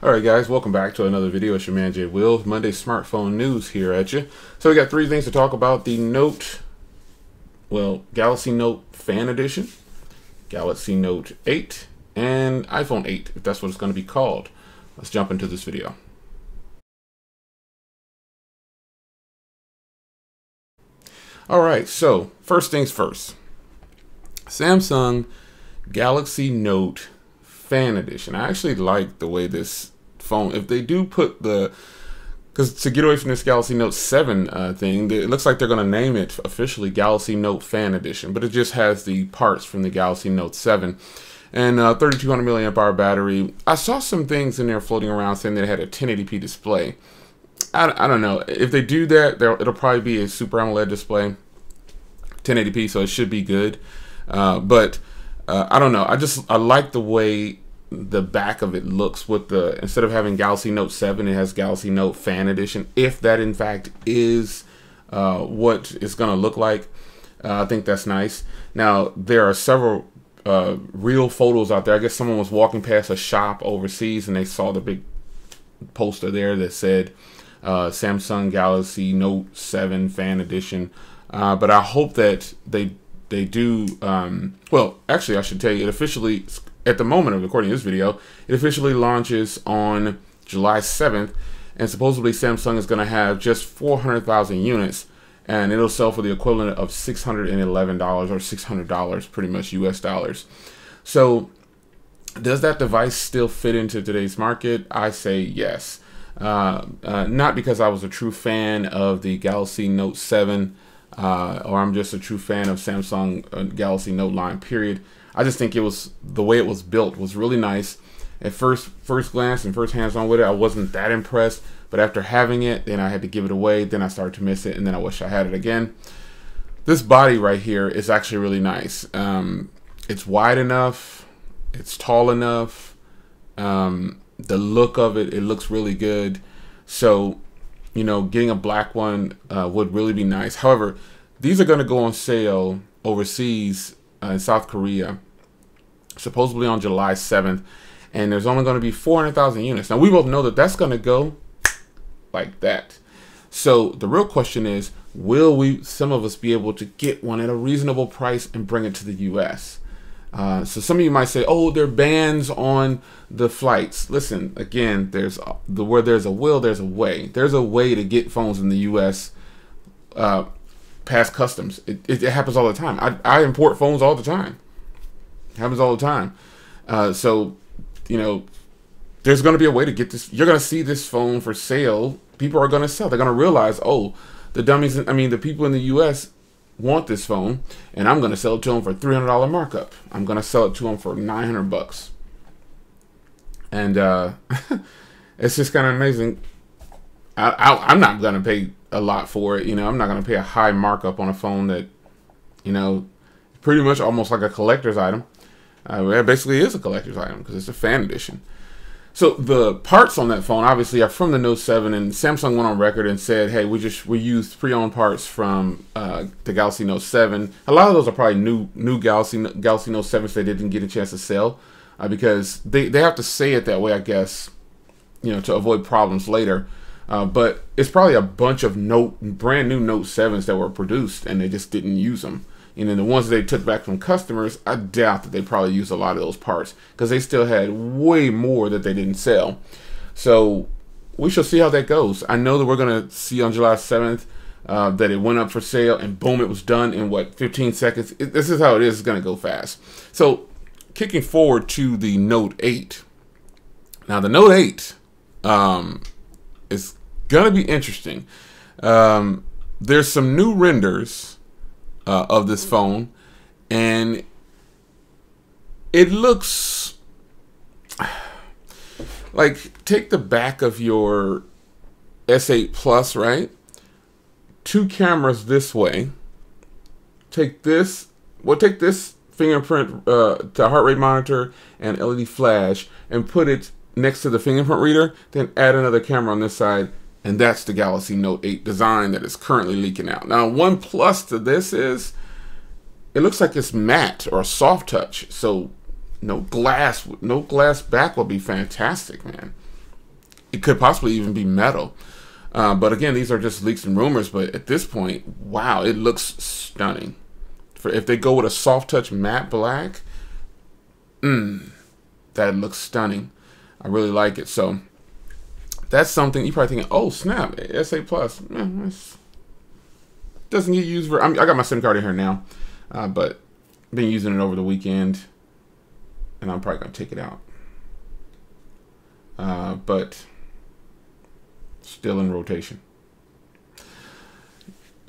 Alright guys, welcome back to another video. It's your man Jay Will. Monday smartphone news here at you. So we got three things to talk about. The Galaxy Note Fan Edition, Galaxy Note 8, and iPhone 8, if that's what it's going to be called. Let's jump into this video. Alright, so first things first. Samsung Galaxy Note Fan Edition. I actually like the way this phone, if they do put because to get away from this Galaxy Note 7 thing, it looks like they're going to name it officially Galaxy Note Fan Edition, but it just has the parts from the Galaxy Note 7 and 3200 milliamp hour battery. I saw some things in there floating around saying that it had a 1080p display. I don't know if they do that. It'll probably be a Super AMOLED display, 1080p, so it should be good. But I don't know. I like the way the back of it looks with instead of having Galaxy Note 7, it has Galaxy Note Fan Edition. If that in fact is what it's going to look like, I think that's nice. Now there are several real photos out there. I guess someone was walking past a shop overseas and they saw the big poster there that said Samsung Galaxy Note 7 Fan Edition. But I hope that they do, well, actually, I should tell you, it officially, at the moment of recording this video, it officially launches on July 7th, and supposedly Samsung is going to have just 400,000 units, and it'll sell for the equivalent of $611 or $600, pretty much US dollars. So, does that device still fit into today's market? I say yes. Not because I was a true fan of the Galaxy Note 7, or I'm just a true fan of Samsung Galaxy Note line, period. I just think the way it was built was really nice. At first glance and first hands-on with it, I wasn't that impressed. But after having it, then I had to give it away. Then I started to miss it, and then I wish I had it again. This body right here is actually really nice. It's wide enough. It's tall enough. The look of it, it looks really good. So, you know, getting a black one would really be nice. However, these are going to go on sale overseas in South Korea, supposedly on July 7th, and there's only going to be 400,000 units. Now, we both know that that's going to go like that. So the real question is, will some of us be able to get one at a reasonable price and bring it to the US? So some of you might say, oh, there are bans on the flights. Listen, again, where there's a will, there's a way. There's a way to get phones in the US past customs. It happens all the time. I import phones all the time. It happens all the time. So, you know, there's going to be a way to get this. You're going to see this phone for sale. People are going to sell. They're going to realize, oh, the people in the US want this phone, and I'm going to sell it to them for $300 markup. I'm going to sell it to them for $900. And it's just kind of amazing. I'm not going to pay a lot for it. You know, I'm not going to pay a high markup on a phone that, you know, pretty much almost like a collector's item. It basically is a collector's item because it's a fan edition. So the parts on that phone obviously are from the Note 7, and Samsung went on record and said, hey, we used pre-owned parts from the Galaxy Note 7. A lot of those are probably new Galaxy Note 7s they didn't get a chance to sell because they have to say it that way, I guess, you know, to avoid problems later. But it's probably a bunch of brand new Note 7s that were produced and they just didn't use them. And then the ones that they took back from customers, I doubt that they probably used a lot of those parts because they still had way more that they didn't sell. So we shall see how that goes. I know that we're going to see on July 7th that it went up for sale and boom, it was done in what, 15 seconds. This is how it is. It's going to go fast. So kicking forward to the Note 8. Now the Note 8 is going to be interesting. There's some new renders of this phone, and it looks like, take the back of your S8 Plus, right? Two cameras this way. Take this fingerprint to heart rate monitor and LED flash and put it next to the fingerprint reader, then add another camera on this side. And that's the Galaxy Note 8 design that is currently leaking out. Now, one plus to this is it looks like it's matte or a soft touch. So no glass back would be fantastic, man. it could possibly even be metal. But again, these are just leaks and rumors. But at this point, wow, it looks stunning. If they go with a soft touch matte black, that looks stunning. I really like it. So that's something you're probably thinking, oh snap, SA Plus. Doesn't get used I got my SIM card in here now, but I've been using it over the weekend, and I'm probably gonna take it out. But still in rotation.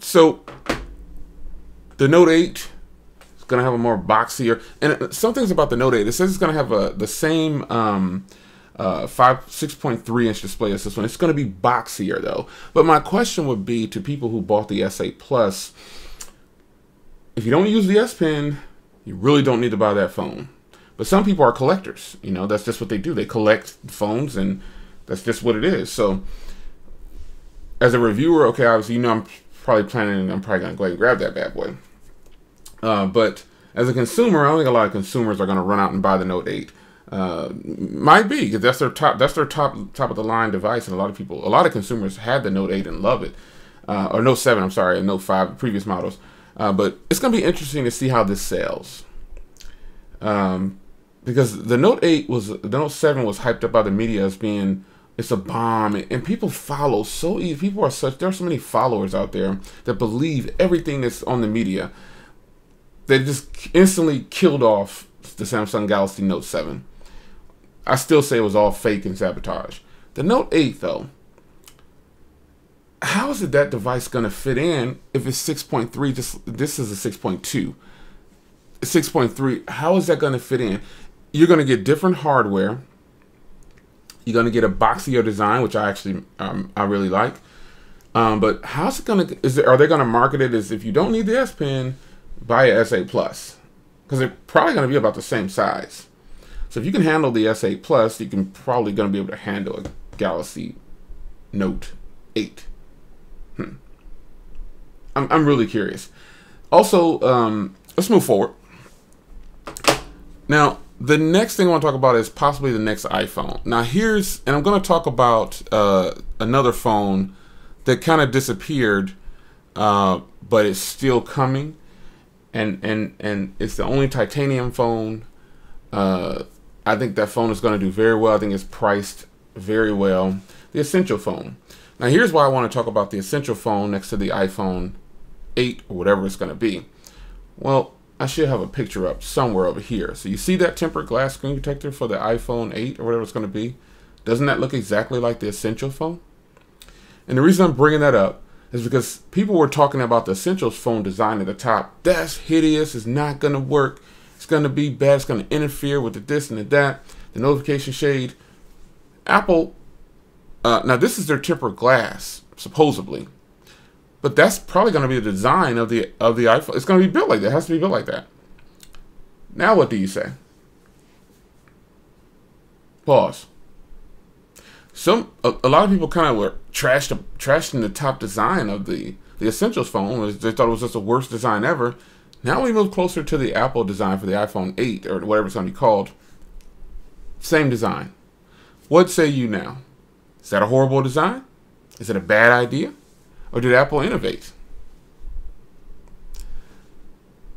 So the Note 8 is gonna have a more boxier, and some things about the Note 8. It says it's gonna have the same 6.3 inch display as this one. It's going to be boxier though. But my question would be to people who bought the S8 Plus, if you don't use the S Pen, you really don't need to buy that phone. But some people are collectors. You know, that's just what they do. They collect phones, and that's just what it is. So as a reviewer, okay, obviously, you know, I'm probably going to go ahead and grab that bad boy. But as a consumer, I don't think a lot of consumers are going to run out and buy the Note 8. Might be because that's their top of the line device, and a lot of consumers had the Note 8 and love it, or Note 7, I'm sorry, and Note 5, previous models. But it's gonna be interesting to see how this sells, because the Note 7 was hyped up by the media as being it's a bomb, and people follow so easy. There are so many followers out there that believe everything that's on the media. They just instantly killed off the Samsung Galaxy Note 7. I still say it was all fake and sabotage. The Note 8, though, how is that device going to fit in if it's 6.3? This is a 6.2. 6.3, how is that going to fit in? You're going to get different hardware. You're going to get a boxier design, which I really like. But how's it going to? Are they going to market it as if you don't need the S Pen, buy a S8 Plus? Because they're probably going to be about the same size. So if you can handle the S8 Plus, you can probably going to be able to handle a Galaxy Note 8. I'm really curious. Also, let's move forward. Now, the next thing I want to talk about is possibly the next iPhone. Now and I'm going to talk about another phone that kind of disappeared, but it's still coming, and it's the only titanium phone. I think that phone is going to do very well. I think it's priced very well. The Essential phone. Now, here's why I want to talk about the Essential phone next to the iPhone 8 or whatever it's going to be. Well, I should have a picture up somewhere over here. So you see that tempered glass screen protector for the iPhone 8 or whatever it's going to be? Doesn't that look exactly like the Essential phone? And the reason I'm bringing that up is because people were talking about the Essentials phone design at the top. That's hideous. It's not going to work. It's going to be bad. It's going to interfere with the this and the that. The notification shade. Apple, now this is their tempered glass, supposedly. But that's probably going to be the design of the iPhone. It's going to be built like that. It has to be built like that. Now what do you say? Pause. A lot of people kind of were trashing the top design of the Essentials phone. They thought it was just the worst design ever. Now we move closer to the Apple design for the iPhone 8 or whatever it's going to be called. Same design. What say you now? Is that a horrible design? Is it a bad idea? Or did Apple innovate?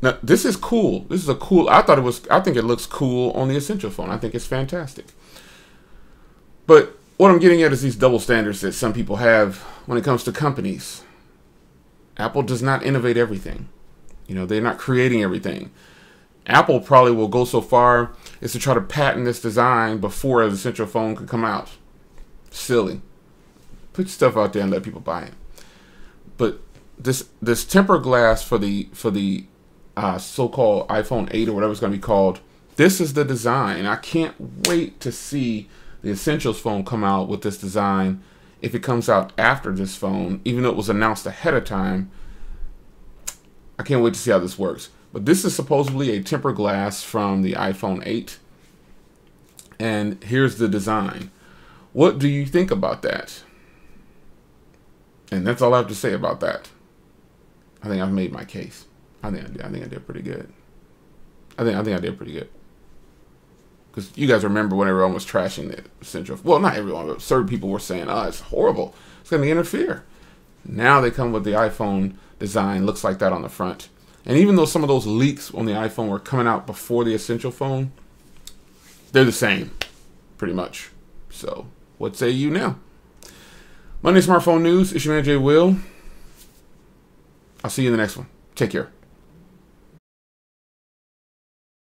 Now, this is cool. This is a cool, I think it looks cool on the Essential phone. I think it's fantastic. But what I'm getting at is these double standards that some people have when it comes to companies. Apple does not innovate everything. You know, they're not creating everything. Apple probably will go so far as to try to patent this design before the Essential phone could come out. Silly. Put stuff out there and let people buy it. But this tempered glass for the so-called iPhone 8 or whatever it's going to be called, this is the design. I can't wait to see the Essentials phone come out with this design. If it comes out after this phone, even though it was announced ahead of time, I can't wait to see how this works. But this is supposedly a tempered glass from the iPhone 8. And here's the design. What do you think about that? And that's all I have to say about that. I think I've made my case. I think I did pretty good. I think I did pretty good. Because you guys remember when everyone was trashing the Essential. Well, not everyone, but certain people were saying, oh, it's horrible. It's going to interfere. Now they come with the iPhone design. Looks like that on the front. And even though some of those leaks on the iPhone were coming out before the Essential phone, they're the same, pretty much. So, what say you now? Monday Smartphone News. It's your man, Jay Will. I'll see you in the next one. Take care.